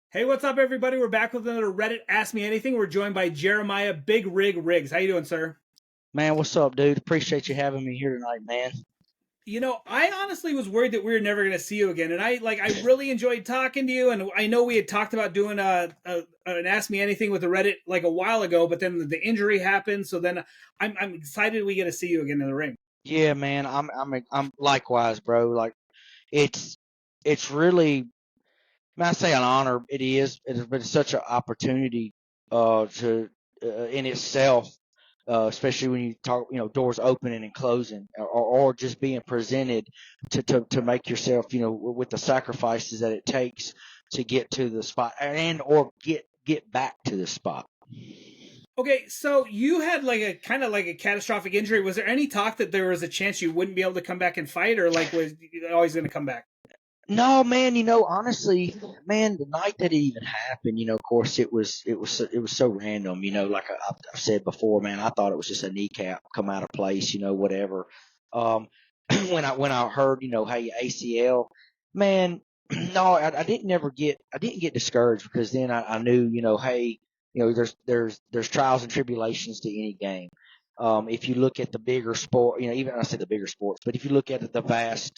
Hey, what's up, everybody? We're back with another Reddit Ask Me Anything. We're joined by Jeremiah Big Rig Riggs. How you doing, sir? Man, what's up, dude? Appreciate you having me here tonight, man. I honestly was worried that we were never going to see you again, and I really enjoyed talking to you. And I know we had talked about doing an Ask Me Anything with the Reddit like a while ago, but then the injury happened. So then I'm excited we get to see you again in the ring. Yeah, man. I'm likewise, bro. Like it's it's really, I say an honor. But it's such an opportunity to in itself, especially when you talk, doors opening and closing, or just being presented to make yourself, with the sacrifices that it takes to get to the spot and or get back to the spot. Okay, so you had like a kind of like a catastrophic injury. Was there any talk that there was a chance you wouldn't be able to come back and fight, or like was you always going to come back? No, man, honestly, man, the night that it even happened, of course it was so random, like I've said before, man, I thought it was just a kneecap come out of place, whatever. Um, when I heard, hey, ACL, man, no, I didn't get discouraged because then I knew, hey, there's trials and tribulations to any game. If you look at the bigger sport, even I say the bigger sports, but if you look at the vast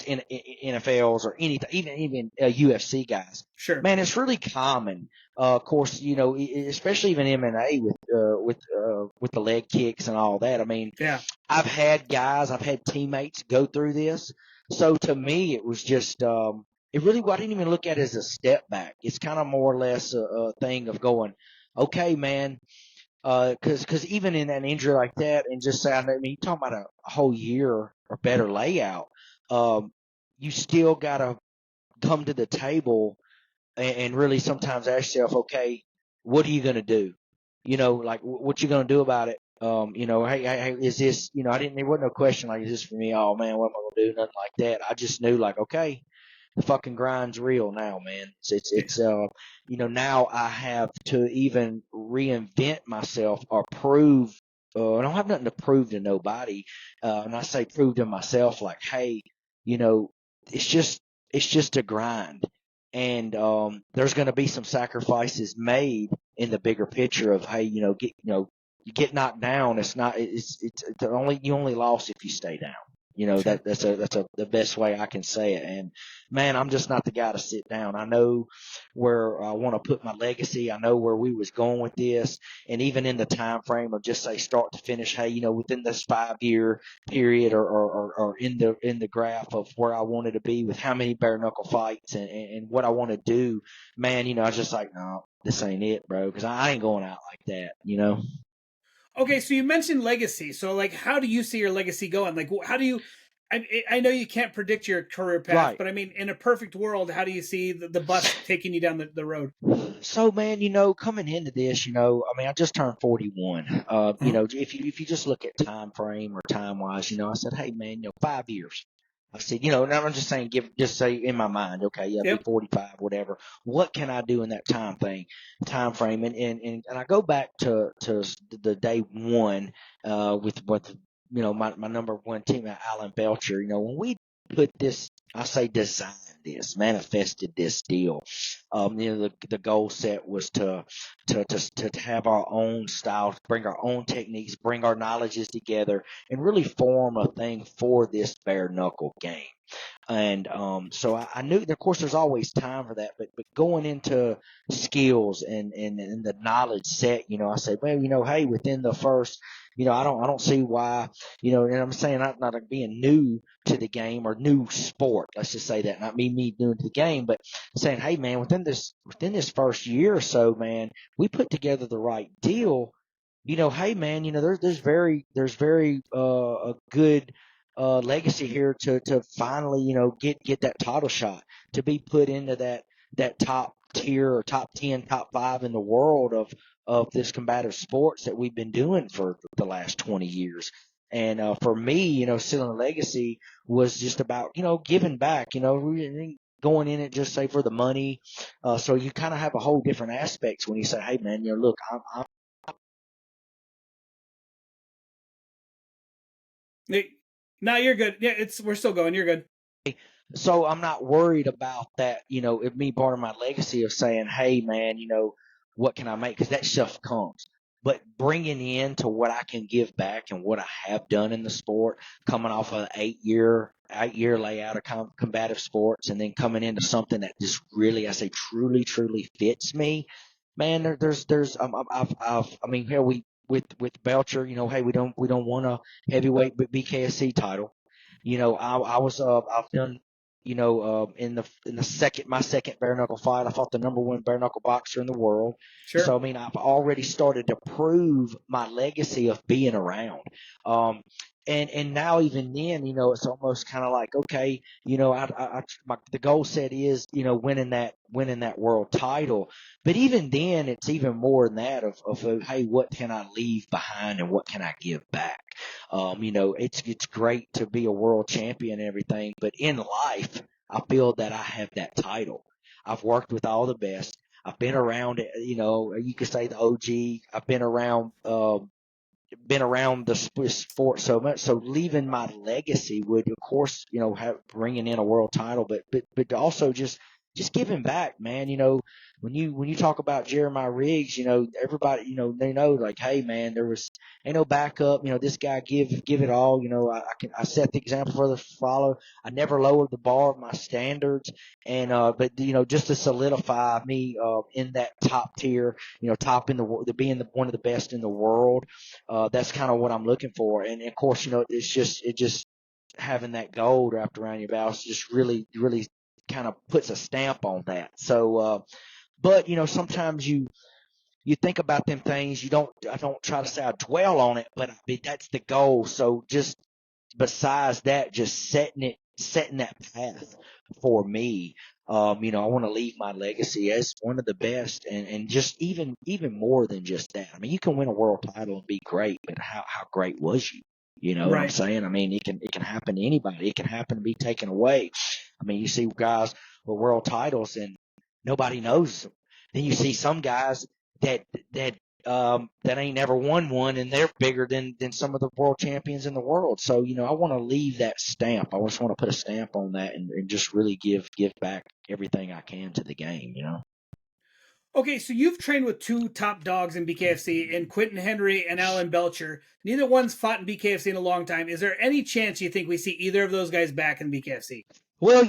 NFLs or anything, even UFC guys, Sure. man, it's really common. Of course, especially even MMA with the leg kicks and all that. I mean, Yeah. I've had teammates go through this. So to me, it was just, it really, I didn't even look at it as a step back. It's kind of more or less a thing of going, okay, man, cause even in an injury like that, and just say, I mean, you're talking about a whole year or better layout, um, you still gotta come to the table and really sometimes ask yourself, okay, what are you gonna do? Like what you gonna do about it? Hey, is this, there wasn't no question like, is this for me? Oh man, what am I gonna do? Nothing like that. I just knew like, okay, the fucking grind's real now, man. Now I have to even reinvent myself or prove. I don't have nothing to prove to nobody, and I say prove to myself like, hey, you know, it's just it's just a grind, and there's going to be some sacrifices made in the bigger picture of hey, you get knocked down. It's only you only lost if you stay down. Sure. That's the best way I can say it. And man, I'm just not the guy to sit down. I know where I want to put my legacy. I know where we was going with this, and even in the time frame of just say start to finish. Hey, within this 5 year period, or in the graph of where I wanted to be with how many bare knuckle fights and what I want to do. Man, I was just like, no, this ain't it, bro, because I ain't going out like that. Okay, so you mentioned legacy. So, like, how do you see your legacy going? Like, how do you? I know you can't predict your career path, Right. but I mean, in a perfect world, how do you see the bus taking you down the road? So man, coming into this, I mean, I just turned 41. Uh-huh. If you just look at time frame or time wise, I said, hey man, 5 years. I said, and I'm just saying, just say in my mind, okay, yeah, be Yep. 45, whatever. What can I do in that time frame? And I go back to the day one, with my number one teammate, Alan Belcher. When we put this, I say designed this, manifested this deal. The goal set was to have our own styles, bring our own techniques, bring our knowledges together, and really form a thing for this bare knuckle game. And so I knew, of course, there's always time for that, but going into skills and the knowledge set, I said, well, hey, within the first, I don't see why, and I'm saying not like being new to the game or new sport. Let's just say that, not me new to the game, but saying, hey, man, within this first year or so, man, we put together the right deal. Hey, man, there's very a good legacy here to finally, get that title shot, to be put into that top tier or top 10, top five in the world of this combative sports that we've been doing for the last 20 years. And for me, sealing a legacy was just about, giving back, we didn't going in it just say for the money. So you kind of have a whole different aspects when you say, hey man, look, I'm Hey, no, you're good. Yeah, it's we're still going. You're good. So I'm not worried about that, it me part of my legacy of saying, hey, man, what can I make? Because that stuff comes. But bringing in to what I can give back and what I have done in the sport, coming off an 8 year layout of combative sports, and then coming into something that just really, I say, truly fits me, man. I mean, here we with Belcher, hey, we don't want a heavyweight BKFC title. I've done, in the my second bare knuckle fight, I fought the number one bare knuckle boxer in the world. Sure. So I mean, I've already started to prove my legacy of being around. Um, and now even then, it's almost kind of like, okay, the goal set is, winning that world title. But even then, it's even more than that of hey, what can I leave behind and what can I give back? It's great to be a world champion and everything, but in life, I feel that I have that title. I've worked with all the best. I've been around it, you could say the OG. I've been around the sport so much. So leaving my legacy would, of course, bringing in a world title, but also just giving back, man. When you talk about Jeremiah Riggs, everybody, they know, like, hey, man, ain't no backup. This guy give it all. I set the example for the follow. I never lowered the bar of my standards, and but just to solidify me in that top tier, top in being one of the best in the world. That's kind of what I'm looking for. And of course, it just having that gold wrapped around your belt just really kind of puts a stamp on that. So, but sometimes you think about them things. I don't try to say I dwell on it, but that's the goal. So just besides that, just setting that path for me. I want to leave my legacy as one of the best, and just even more than just that. I mean, you can win a world title and be great, but how great was you? You know what I'm Right. saying? I mean, it can happen to anybody. It can happen to be taken away. I mean, you see guys with world titles and nobody knows them. Then you see some guys that that that ain't never won one, and they're bigger than some of the world champions in the world. So I want to leave that stamp. I just want to put a stamp on that, and just really give back everything I can to the game. Okay, so you've trained with two top dogs in BKFC, in Quentin Henry and Alan Belcher. Neither one's fought in BKFC in a long time. Is there any chance you think we see either of those guys back in BKFC? Well,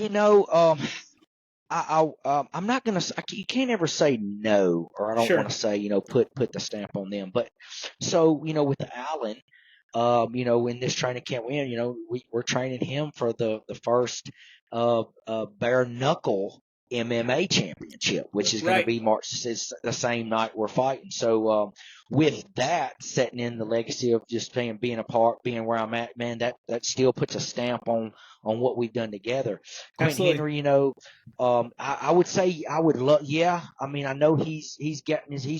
I'm not gonna. You can't ever say no, or I don't want Sure. to say put the stamp on them. But so with Allen, in this training camp we're training him for the first bare knuckle MMA championship, which is going to Right. be March. It's the same night we're fighting. So with that, setting in the legacy of just being a part, being where I'm at, man, that still puts a stamp on what we've done together. Quentin Absolutely. Henry, I would say I would love. Yeah, I mean, I know he's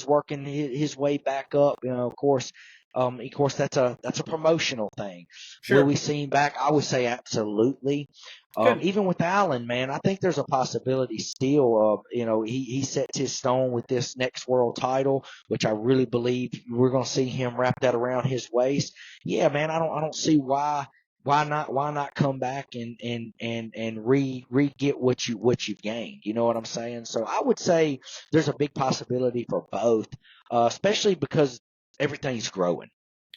working his way back up. Of course, that's a promotional thing. Will Sure. we see him back? I would say absolutely. Good. Even with Allen, man, I think there's a possibility still of, he sets his stone with this next world title, which I really believe we're going to see him wrap that around his waist. Yeah, man, I don't see why not come back and re get what you've gained. You know what I'm saying? So I would say there's a big possibility for both, especially because everything's growing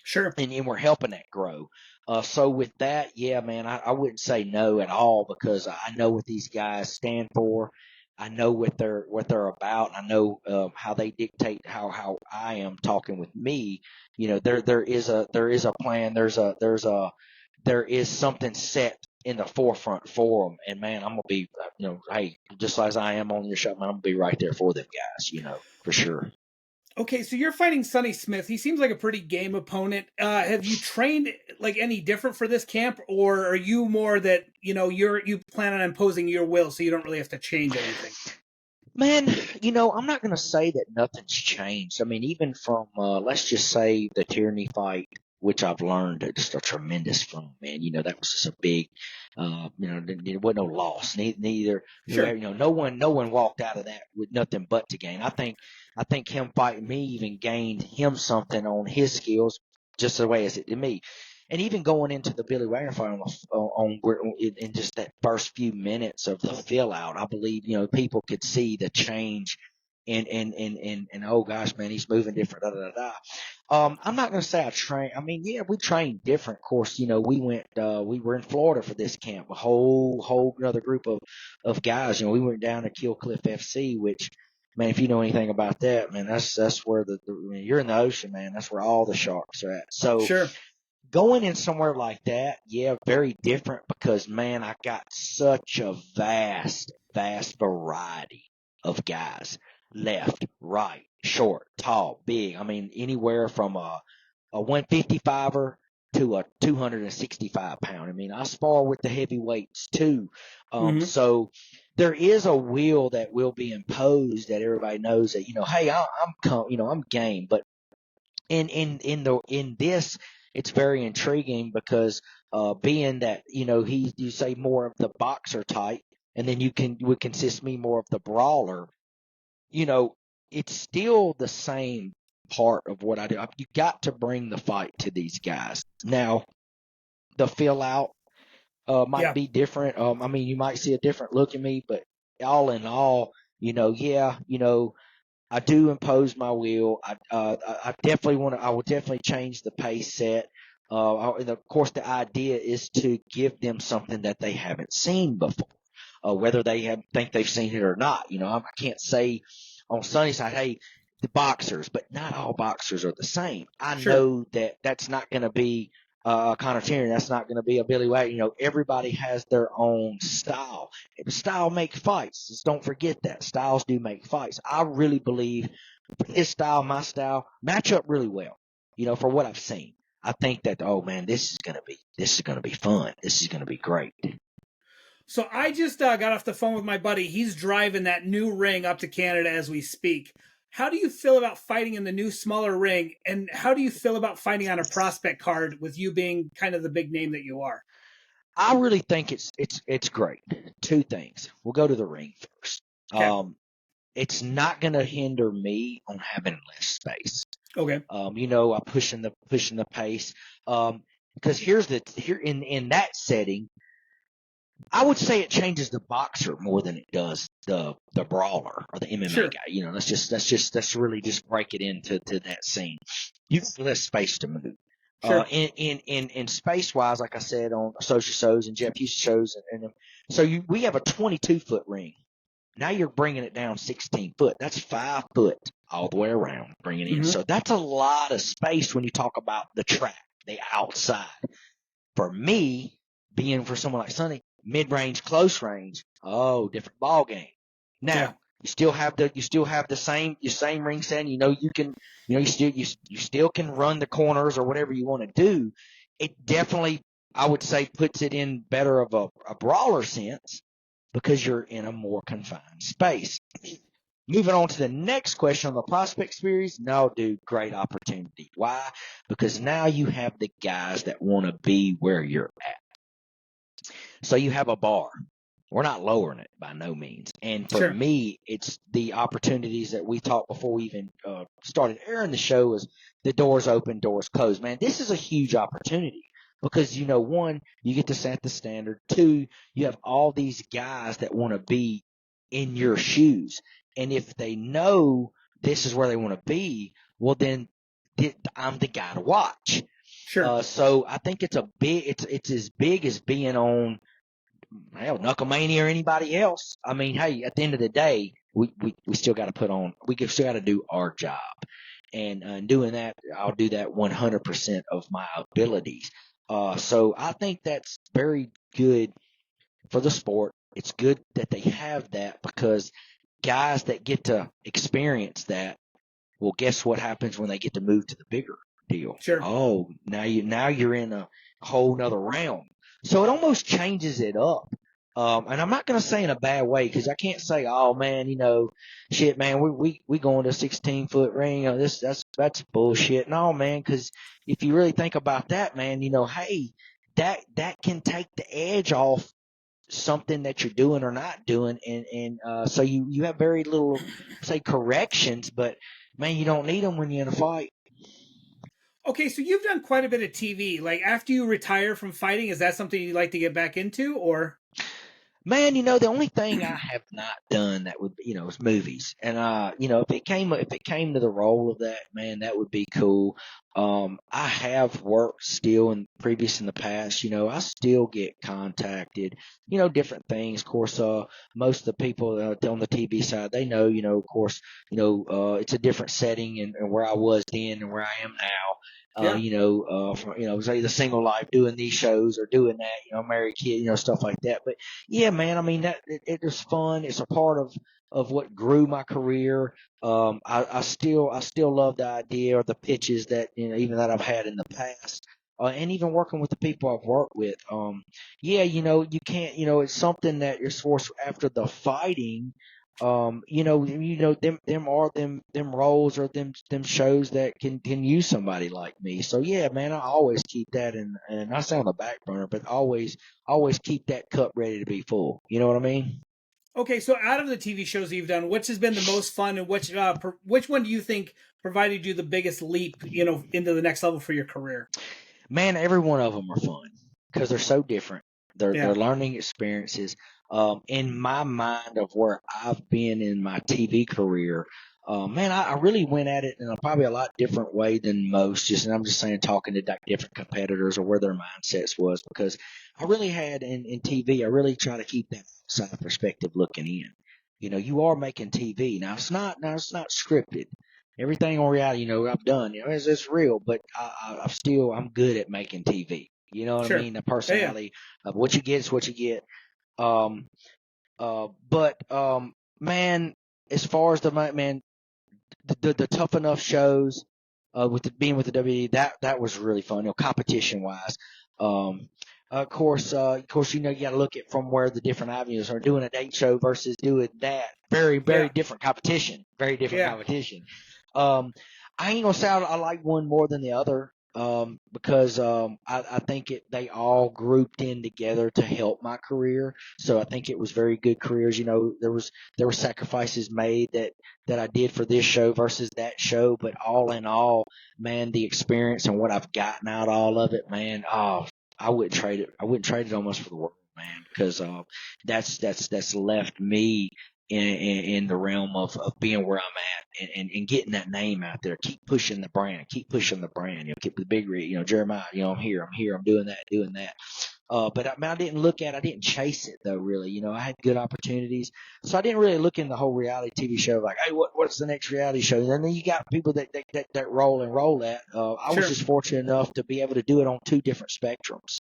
Sure. and we're helping that grow. So with that, yeah, man, I wouldn't say no at all because I know what these guys stand for. I know what they're about. I know how they dictate how I am talking with me. There is a plan. There is something set in the forefront for them. And man, I'm gonna be hey, just as I am on your show, man, I'm gonna be right there for them guys. For sure. Okay, so you're fighting Sonny Smith. He seems like a pretty game opponent. Have you trained like any different for this camp, or are you more that you plan on imposing your will, so you don't really have to change anything? Man, I'm not going to say that nothing's changed. I mean, even from, let's just say the Tyranny fight, which I've learned just a tremendous from, man. That was just a big, there wasn't no loss. Neither, Sure. no one walked out of that with nothing but to gain. I think him fighting me even gained him something on his skills, just the way as it did me. and even going into the Billy Wagner fight in just that first few minutes of the fill out, I believe, people could see the change and oh gosh, man, he's moving different. Da, da, da, da. I'm not going to say I train. I mean, yeah, we trained different. Of course, we were in Florida for this camp, a whole another group of guys. We went down to Kill Cliff FC, which, man, if you know anything about that, man, that's where when you're in the ocean, man, that's where all the sharks are at. So Sure. going in somewhere like that, yeah, very different because, man, I got such a vast variety of guys. Left, right, short, tall, big. I mean, anywhere from a 155er to a 265 pound. I mean, I spar with the heavyweights too. Hmm. So there is a will that will be imposed that everybody knows that, hey, I'm game. But in this, it's very intriguing because being that, you say more of the boxer type, and then would consist me more of the brawler. you know, it's still the same part of what I do. You got to bring the fight to these guys. Now, the fill out might Yeah. be different. I mean, you might see a different look at me, but all in all, yeah, I do impose my will. I definitely want to. I will definitely change the pace set. And of course, the idea is to give them something that they haven't seen before, whether think they've seen it or not. I can't say on Sunnyside, hey, the boxers, but not all boxers are the same. I Sure. know that that's not going to be a Connor Tierney. That's not going to be a Billy Wagner. Everybody has their own style. Style makes fights. Just don't forget that. Styles do make fights. I really believe his style, my style, match up really well. For what I've seen. I think that, oh man, this is gonna be fun. This is gonna be great. So I just got off the phone with my buddy. He's driving that new ring up to Canada as we speak. How do you feel about fighting in the new smaller ring, and how do you feel about fighting on a prospect card with you being kind of the big name that you are? I really think it's great. Two things. We'll go to the ring first. Okay. It's not gonna hinder me on having less space. Okay. I'm pushing the pace. Because here in that setting, I would say it changes the boxer more than it does the brawler or the MMA Sure. guy. Let's really just break it into that scene. You have less space to move. Sure. In space wise, like I said on social shows and Jeff Houston shows, so we have a 22-foot ring. Now you're bringing it down 16 foot. That's 5 foot all the way around, bringing it in. Hmm. So that's a lot of space when you talk about the track, the outside. For me, being for someone like Sonny, mid-range, close range, different ball game. Yeah. Now you still have the same ring set. You still can run the corners or whatever you want to do. It definitely, I would say, puts it in better of a brawler sense because you're in a more confined space. Moving on to the next question on the prospect series. No, dude, great opportunity. Why? Because now you have the guys that want to be where you're at. So you have a bar. We're not lowering it by no means. And for Sure. me, it's the opportunities that we talked before we even started airing the show is the doors open, doors closed. Man, this is a huge opportunity because, one, you get to set the standard. Two, you have all these guys that want to be in your shoes. And if they know this is where they want to be, well, then I'm the guy to watch. Sure. So I think it's as big as being on Knucklemania or anybody else. I mean, hey, at the end of the day, we still got to still got to do our job. And doing that, I'll do that 100% of my abilities. So I think that's very good for the sport. It's good that they have that because guys that get to experience that, well, guess what happens when they get to move to the bigger deal? Sure. Oh, now you're in a whole nother realm. So it almost changes it up. And I'm not going to say in a bad way because I can't say, oh man, shit, man, we going to a 16-foot ring. That's bullshit. No, man, because if you really think about that, man, hey, that can take the edge off something that you're doing or not doing, and so you have very little, say, corrections, but man, you don't need them when you're in a fight. Okay, so you've done quite a bit of TV. Like after you retire from fighting, is that something you'd like to get back into, or? Man, the only thing I have not done that would, is movies. And if it came to the role of that, man, that would be cool. I have worked still in the past. I still get contacted. Different things. Of course, most of the people on the TV side, they know. Of course, it's a different setting and where I was then and where I am now. Yeah. Say the single life doing these shows or doing that, married kid, stuff like that. But yeah, man. I mean, it is fun. It's a part of what grew my career. I still love the idea or the pitches that even that I've had in the past, and even working with the people I've worked with. Yeah, you can't. It's something that you're forced after the fighting. Them roles or them shows that can use somebody like me. So yeah, man, I always keep that and I say on the back burner, but always keep that cup ready to be full. You know what I mean? Okay, so out of the TV shows that you've done, which has been the most fun, and which one do you think provided you the biggest leap, into the next level for your career? Man, every one of them are fun because they're so different. They're Yeah, learning experiences. In my mind of where I've been in my TV career, man, I really went at it in probably a lot different way than most. And I'm just saying, talking to like different competitors or where their mindsets was, because I really had in TV, I really try to keep that outside perspective looking in. You are making TV now. It's not scripted. Everything on reality, I've done, it's real, but I'm good at making TV. You know what I sure. mean? The Yeah, yeah. personality of what you get is what you get. Um, but man, as far as man, the tough enough shows, being with the WWE, that was really fun. Competition wise. Um, of course, you got to look at from where the different avenues are. Doing a date show versus doing that. Very, very Yeah, different competition. Very different yeah. competition. Um, I ain't gonna say I like one more than the other. Because I think they all grouped in together to help my career. So I think it was very good careers. There were sacrifices made that I did for this show versus that show, but all in all, man, the experience and what I've gotten out of all of it, man, I wouldn't trade it. I wouldn't trade it almost for the world, man, because that's left me in the realm of being where I'm at and getting that name out there. Keep pushing the brand. Keep pushing the brand. Keep the big rig. Jeremiah. I'm here. I'm doing that. Doing that. But I mean, I didn't chase it though, really. I had good opportunities. So I didn't really look in the whole reality TV show like, hey, what's the next reality show? And then you got people that roll that. I was Sure. just fortunate enough to be able to do it on two different spectrums.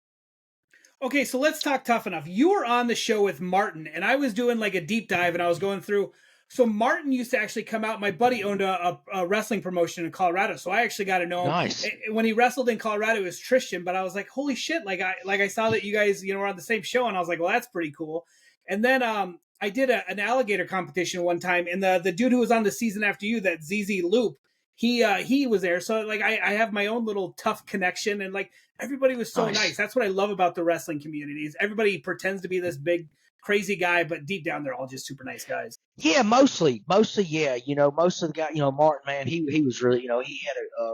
Okay, so let's talk tough enough. You were on the show with Martin, and I was doing like a deep dive, and I was going through. So Martin used to actually come out. My buddy owned a wrestling promotion in Colorado, so I actually got to know him. Nice. When he wrestled in Colorado, it was Tristan, but I was like, holy shit! Like I saw that you guys were on the same show, and I was like, well, that's pretty cool. And then I did an alligator competition one time, and the dude who was on the season after you, that ZZ Loop, he was there. So like I have my own little tough connection, and like everybody was so nice. Nice. That's what I love about the wrestling communities. Everybody pretends to be this big crazy guy, but deep down they're all just super nice guys. Yeah, mostly, yeah. Most of the guy, Martin, man, he was really, he had a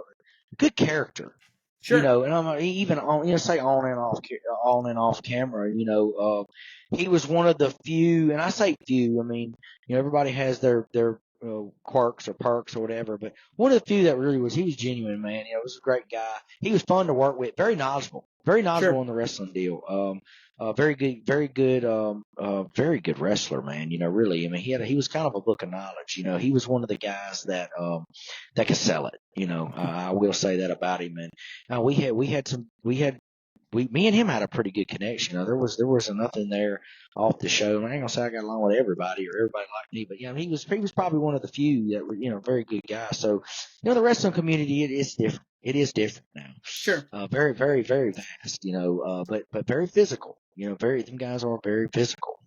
good character. Sure, And even on, say on and off camera, he was one of the few, and I say few, I mean, everybody has their quirks or perks or whatever, but one of the few that really he was genuine, man. Was a great guy. He was fun to work with, very knowledgeable sure. on the wrestling deal. Very good wrestler, man. Really, I mean, he was kind of a book of knowledge. He was one of the guys that could sell it. I will say that about him. And me and him had a pretty good connection. There was nothing there off the show. I ain't gonna say I got along with everybody or everybody liked me, but he was probably one of the few that were very good guys. So the wrestling community, it is different. It is different now. Sure. Very, very, very vast. But very physical. Them guys are very physical.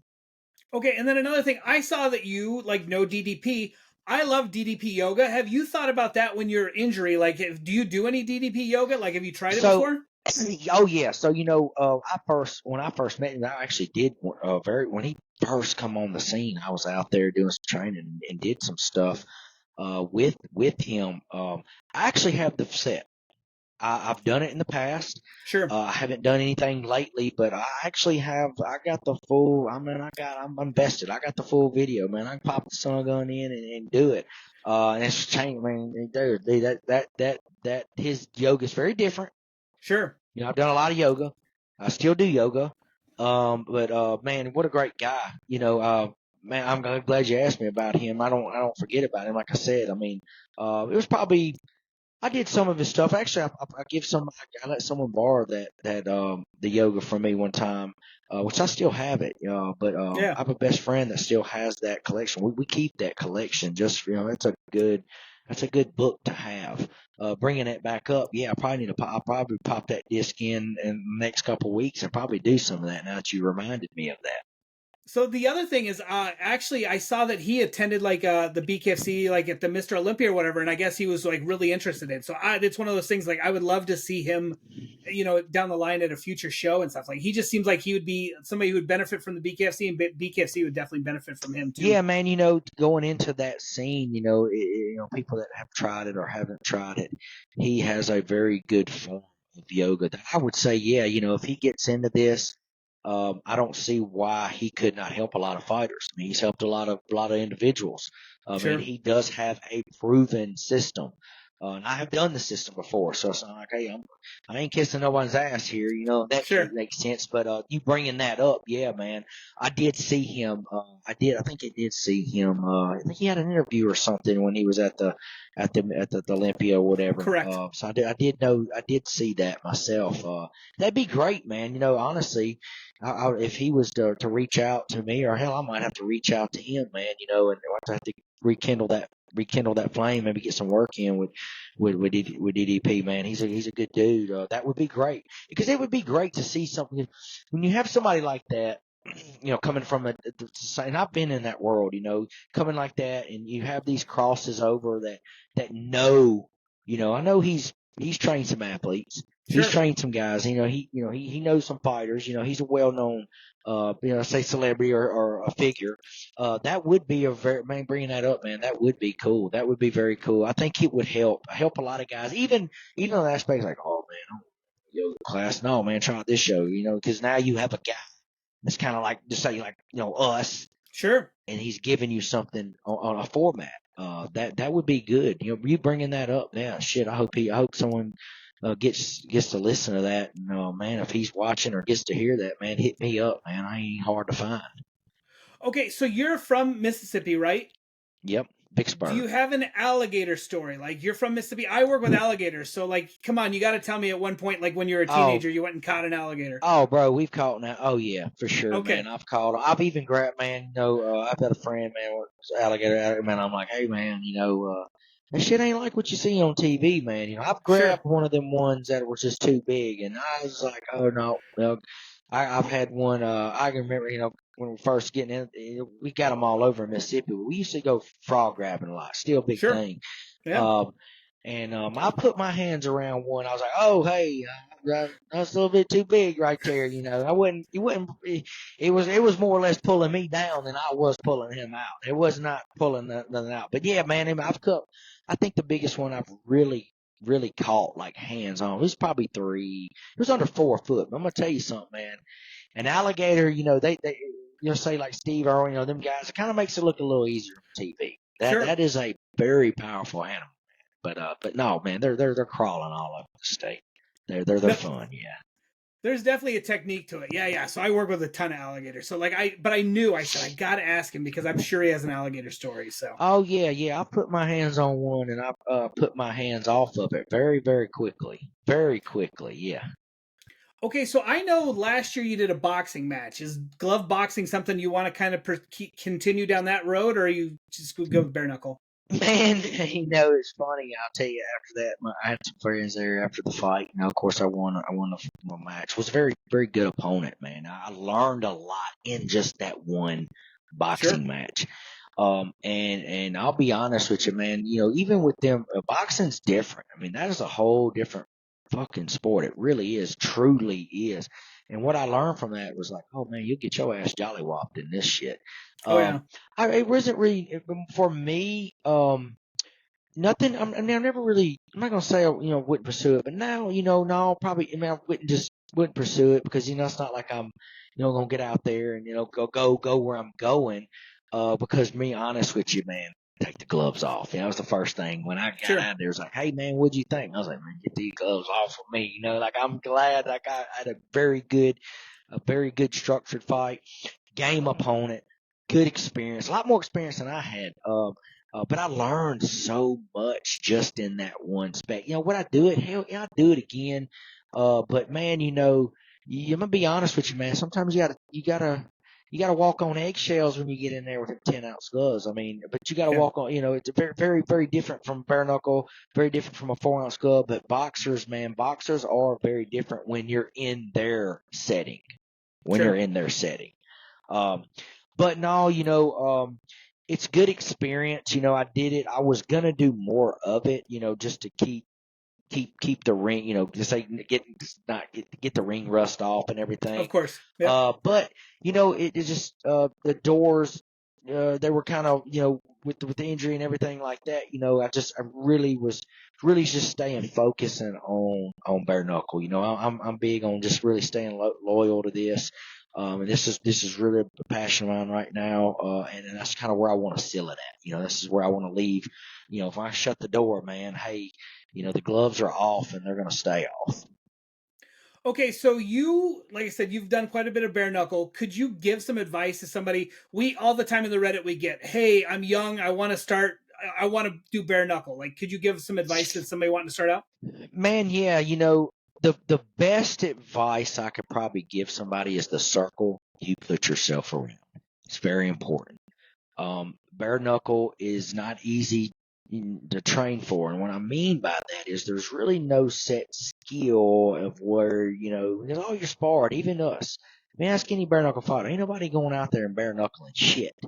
Okay, and then another thing, I saw that you like know DDP. I love DDP yoga. Have you thought about that when you're injury? Like, do you do any DDP yoga? Like, have you tried it So, before? oh yeah. So when I first met him, I actually did when he first come on the scene. I was out there doing some training and did some stuff with him. I actually have the set. I've done it in the past. Sure. I haven't done anything lately, but I actually have. I got the full. I mean, I'm invested. I got the full video, man. I can pop the sun gun in and do it. And it's changed, man. Dude, that his yoga is very different. Sure. You know, I've done a lot of yoga. I still do yoga. But man, what a great guy. You know, man, I'm glad you asked me about him. I don't forget about him. Like I said, I mean, it was probably I did some of his stuff. Actually, I give some. I let someone borrow that the yoga from me one time, which I still have it. But Yeah. I have a best friend that still has that collection. We keep that collection. Just that's a good book to have. Bringing it back up, yeah, I probably need to. I'll probably pop that disc in the next couple of weeks and probably do some of that. Now that you reminded me of that. So the other thing is, actually, I saw that he attended like the BKFC, like at the Mr. Olympia or whatever, and I guess he was like really interested in. So it's one of those things like I would love to see him, down the line at a future show and stuff. Like he just seems like he would be somebody who would benefit from the BKFC, and BKFC would definitely benefit from him too. Yeah, man, going into that scene, people that have tried it or haven't tried it, he has a very good form of yoga. I would say, yeah, if he gets into this, I don't see why he could not help a lot of fighters. I mean, he's helped a lot of individuals. I mean, Sure. he does have a proven system. And I have done the system before, so it's not like, hey, I ain't kissing nobody's ass here, in that case Sure. makes sense. But you bringing that up, yeah, man, I did see him. I think I did see him. I think he had an interview or something when he was at the Olympia or whatever. Correct. So I did see that myself. That'd be great, man. Honestly, if he was to reach out to me, or hell, I might have to reach out to him, man. And I have to rekindle that flame, maybe get some work in with DDP, man. He's a good dude. That would be great because it would be great to see something when you have somebody like that. Coming from and I've been in that world, coming like that, and you have these crosses over that know, I know he's trained some athletes, he's Sure. trained some guys, he knows some fighters, he's a well known, say celebrity or a figure. That would be a very man bringing that up, man. That would be cool. That would be very cool. I think it would help a lot of guys, even on the aspect like, oh man, I don't yoga class. No, man, try out this show, because now you have a guy it's kind of like just say like us, Sure. and he's giving you something on a format. That would be good. You bringing that up, yeah. Shit, I hope someone gets to listen to that. And, man, if he's watching or gets to hear that, man, hit me up, man. I ain't hard to find. Okay, so you're from Mississippi, right? Yep, Do Vicksburg. you have an alligator story? Like you're from Mississippi. I work with alligators, so like, come on, you got to tell me at one point, like when you were a Oh, teenager, you went and caught an alligator. Oh, bro, we've caught now. Oh, yeah, for sure, man. Okay, I've caught. I've even grabbed, man. I've got a friend, man, with alligator, man. I'm like, hey, man, that shit ain't like what you see on TV, man. I've sure, grabbed one of them ones that was just too big, and I was like, oh no, no. I've had one. I can remember, when we first getting in, we got them all over in Mississippi. We used to go frog grabbing a lot. Still a big sure, thing. yeah, Um, and I put my hands around one. I was like, "Oh, hey, that's a little bit too big right there." I wouldn't. It wouldn't. It was more or less pulling me down than I was pulling him out. It was not pulling nothing out. But yeah, man, I've caught. I think the biggest one I've really caught like hands on was probably 3. It was under 4 foot. But I'm gonna tell you something, man. An alligator, they say like Steve Irwin, them guys. It kind of makes it look a little easier on TV. That sure. that is a very powerful animal. But no, man, they're crawling all over the state. They're No, fun, yeah. there's definitely a technique to it. Yeah, yeah. So I work with a ton of alligators. So like but I knew I said I got to ask him because I'm sure he has an alligator story. So Oh yeah, yeah. I put my hands on one and I put my hands off of it very quickly, very quickly. Yeah. okay, so I know last year you did a boxing match. Is glove boxing something you want to kind of continue down that road, or are you just go with bare knuckle? Man, it's funny. I'll tell you after that, I had some friends there after the fight. Of course, I won the match. It was a very good opponent, man. I learned a lot in just that one Sure. boxing match. And I'll be honest with you, man. Even with them, boxing's different. I mean, that is a whole different fucking sport. It really is, truly is. And what I learned from that was like, oh man, you'll get your ass jollywopped in this shit. Oh yeah. Um, it wasn't really for me. Nothing. I mean, I've never really. I'm not gonna say wouldn't pursue it, but now no, probably. I mean, I wouldn't pursue it because it's not like I'm gonna get out there and go where I'm going. Because me, honest with you, man, take the gloves off. That was the first thing when I got Sure, out there. It was like, hey man, what'd you think? I was like, man, get these gloves off of me. Like I'm glad like I had a very good structured fight, game opponent, good experience, a lot more experience than I had. But I learned so much just in that one spec. Would I do it? Hell, yeah, I'd do it again. But man, I'm gonna be honest with you, man. Sometimes you gotta walk on eggshells when you get in there with a 10-ounce gloves. I mean, but you gotta yeah, walk on. It's a very, very, very different from bare knuckle, very different from a 4-ounce glove. But boxers, man, boxers are very different when you're in their setting. When you're sure. in their setting. Um, but no, it's good experience. I did it. I was gonna do more of it, just to keep the ring, just like get the ring rust off and Of everything. course. Yep. But it just the doors, they were kind of with the injury and everything like that. I really was really just staying focusing on bare knuckle. I'm big on just really staying loyal to this. And this is really a passion of mine right now, and that's kind of where I want to seal it at. This is where I want to leave. If I shut the door, man, hey, the gloves are off and they're going to stay off. Okay, so you, like I said, you've done quite a bit of bare knuckle. Could you give some advice to somebody? We all the time in the Reddit we get, "Hey, I'm young. I want to start. I want to do bare knuckle." Like, could you give some advice to somebody wanting to start out? Man, yeah, the best advice I could probably give somebody is the circle you put yourself around. It's very important. Bare knuckle is not easy to train for, and what I mean by that is there's really no set skill of where because all you're sparred, even us. I mean, ask any bare knuckle fighter. Ain't nobody going out there and bare knuckling shit.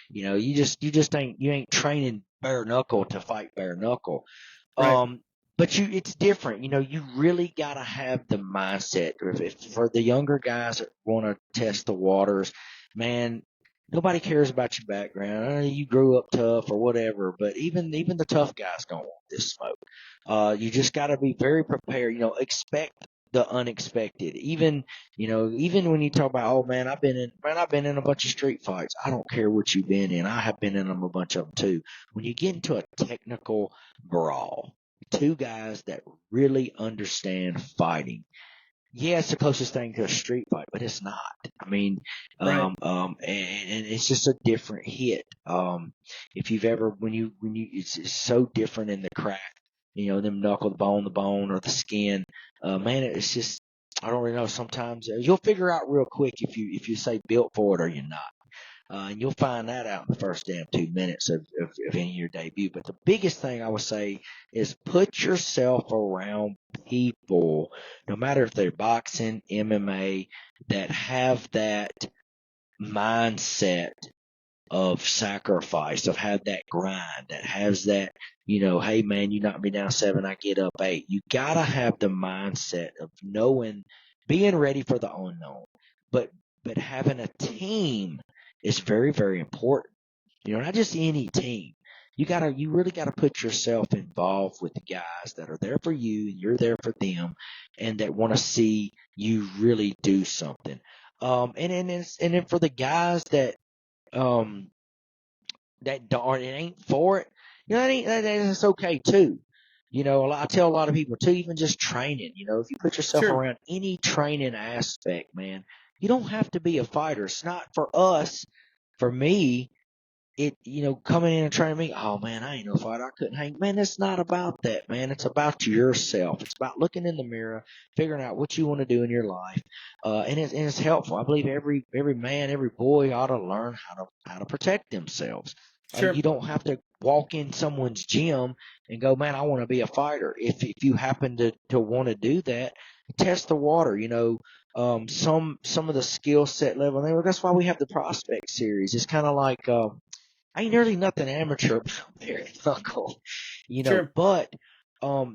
You just ain't training bare knuckle to fight bare knuckle. Right, Um, but it's different. You really got to have the mindset. If for the younger guys that want to test the waters, man, nobody cares about your background. You grew up tough or whatever, but even the tough guys don't want this smoke. You just got to be very prepared. Expect the unexpected. Even when you talk about, oh I've been in a bunch of street fights. I don't care what you've been in. I have been in them a bunch of them too. When you get into a technical brawl, two guys that really understand fighting. Yeah, it's the closest thing to a street fight, but it's not. I mean, right. and it's just a different hit. If you've ever, it's so different in the craft. Them knuckle, the bone, or the skin. Man, it's just, I don't really know. Sometimes you'll figure out real quick if you say built for it or you're not. And you'll find that out in the first damn 2 minutes of any of your debut. But the biggest thing I would say is put yourself around people, no matter if they're boxing, MMA, that have that mindset of sacrifice, of have that grind, that has that, hey man, you knock me down 7, I get up 8. You gotta have the mindset of knowing, being ready for the unknown, but having a team is very, very important. Not just any team. You really gotta put yourself involved with the guys that are there for you, and you're there for them, and that want to see you really do something. And then for the guys um that darn it ain't for it, that's okay too. I tell a lot of people too, even just training, if you put yourself Sure, around any training aspect, man, you don't have to be a fighter. It's not for us, for me, coming in and training me, oh man, I ain't no fighter. I couldn't hang. Man, it's not about that, man. It's about yourself. It's about looking in the mirror, figuring out what you want to do in your life. And it's helpful. I believe every man, every boy ought to learn how to protect themselves. You sure. don't have to walk in someone's gym and go, man, I want to be a fighter. If you happen to want to do that, test the water. Some of the skill set level. That's why we have the prospect series. It's kind of like ain't nearly nothing amateur about bare knuckle, Sure. but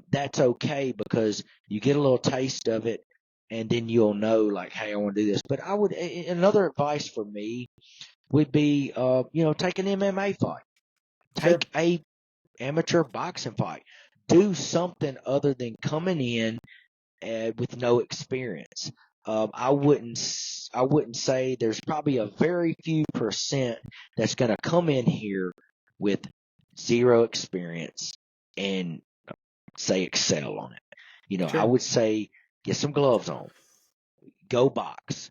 that's okay because you get a little taste of it and then you'll know like, hey, I want to do this. But another advice for me would be, take an MMA fight. Sure. Take a amateur boxing fight. Do something other than coming in with no experience. I wouldn't say there's probably a very few percent that's going to come in here with zero experience and say excel on it. I Sure. would say get some gloves on, go box,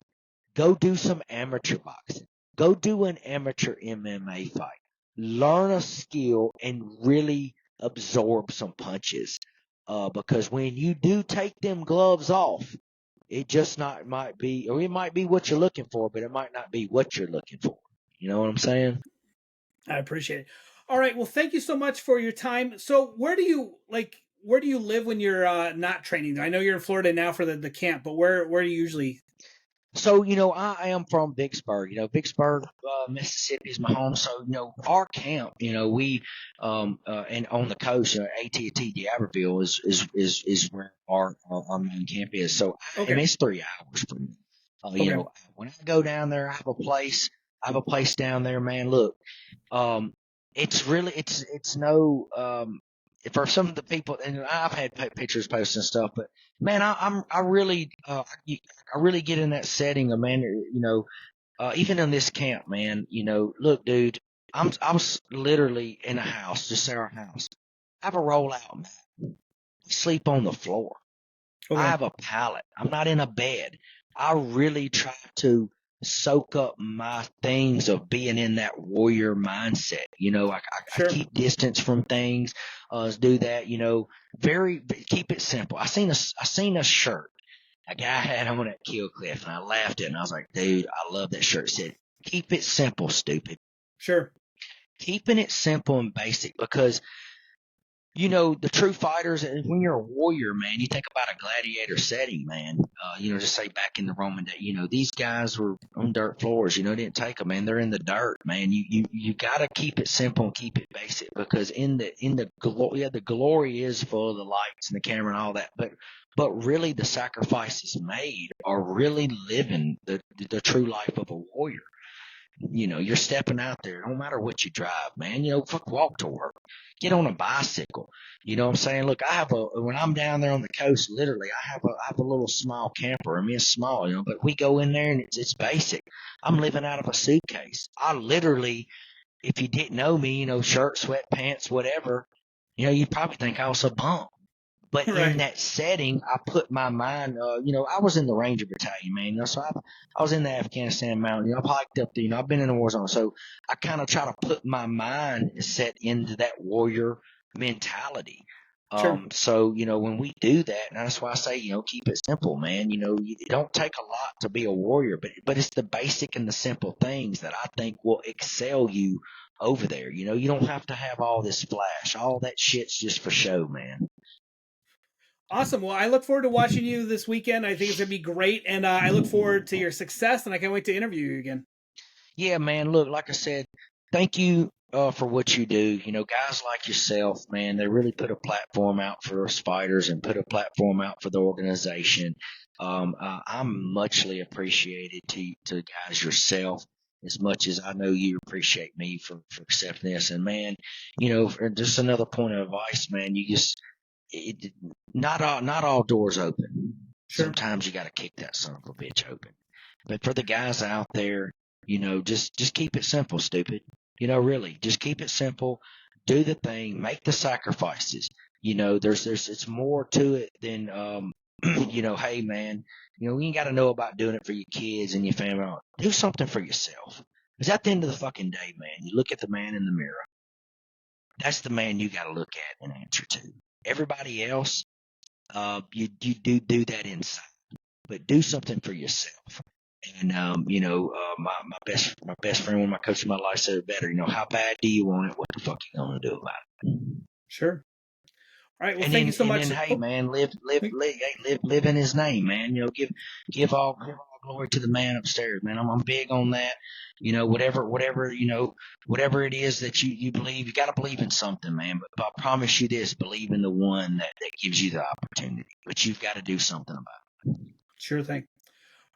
go do some amateur boxing, go do an amateur MMA fight, learn a skill and really absorb some punches. Because when you do take them gloves off, it just not might be, or it might be what you're looking for, but it might not be what you're looking for. You know what I'm saying? I appreciate it. All right. Well, thank you so much for your time. So, where do you live when you're not training? I know you're in Florida now for the camp, but where do you usually? So, I am from Vicksburg. Vicksburg, Mississippi is my home. So, our camp, we, and on the coast, AT&T D'Iberville is where our main camp is. So, and Okay. it's 3 hours from me. Okay. When I go down there, I have a place down there, man. Look, um, it's really, it's no, for some of the people, and I've had pictures posted and stuff, but man, I really get in that setting of, man, even in this camp, man, look, dude, I'm literally in a house, just say our house. I have a rollout mat. I sleep on the floor. I Okay. have a pallet. I'm not in a bed. I really try to soak up my things of being in that warrior mindset. I Sure. keep distance from things, do that, very, keep it simple. I seen a shirt a guy had on at Kill Cliff, and I laughed at it, and I was like, dude, I love that shirt. It said, keep it simple, stupid. Sure. Keeping it simple and basic, because the true fighters, and when you're a warrior, man, you think about a gladiator setting, man. Just say back in the Roman day, these guys were on dirt floors, didn't take them, man. They're in the dirt, man. You got to keep it simple and keep it basic, because in the glory, yeah, the glory is for the lights and the camera and all that, but really the sacrifices made are really living the true life of a warrior. You're stepping out there. No matter what you drive, man. Fuck, walk to work. Get on a bicycle. You know what I'm saying? Look, when I'm down there on the coast, literally, I have a little small camper. I mean, it's small, but we go in there and it's basic. I'm living out of a suitcase. I literally, if you didn't know me, shirt, sweatpants, whatever, you'd probably think I was a bum. But in Right. that setting, I put my mind, I was in the Ranger Battalion, man. So I was in the Afghanistan mountain. I've hiked up there. I've been in the war zone. So I kind of try to put my mind set into that warrior mentality. Sure. So, when we do that, and that's why I say, keep it simple, man. It don't take a lot to be a warrior, but it's the basic and the simple things that I think will excel you over there. You don't have to have all this flash. All that shit's just for show, man. Awesome. Well, I look forward to watching you this weekend. I think it's gonna be great, and I look forward to your success. And I can't wait to interview you again. Yeah, man. Look, like I said, thank you for what you do. Guys like yourself, man, they really put a platform out for us fighters and put a platform out for the organization. I'm muchly appreciated to guys yourself as much as I know you appreciate me for accepting this. And man, just another point of advice, man. It, not all doors open. Sure. Sometimes you got to kick that son of a bitch open. But for the guys out there, just keep it simple, stupid. Really, just keep it simple. Do the thing. Make the sacrifices. It's more to it than, hey, man, you ain't got to know about doing it for your kids and your family. Do something for yourself. Because at the end of the fucking day, man, you look at the man in the mirror. That's the man you got to look at and answer to. Everybody else, you do that inside, but do something for yourself. And my best friend, one of my coaches in my life, said it better. How bad do you want it? What the fuck you gonna do about it? Sure. All right. Well, And thank you then so and much. then, hey Oh, man, live in His name, man. Give all glory to the man upstairs, man. I'm big on that. Whatever it is that you believe, you got to believe in something, man. But I promise you this: believe in the one that gives you the opportunity. But you've got to do something about it. sure thing.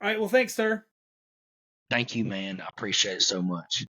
All right. Well, thanks, sir. Thank you, man. I appreciate it so much.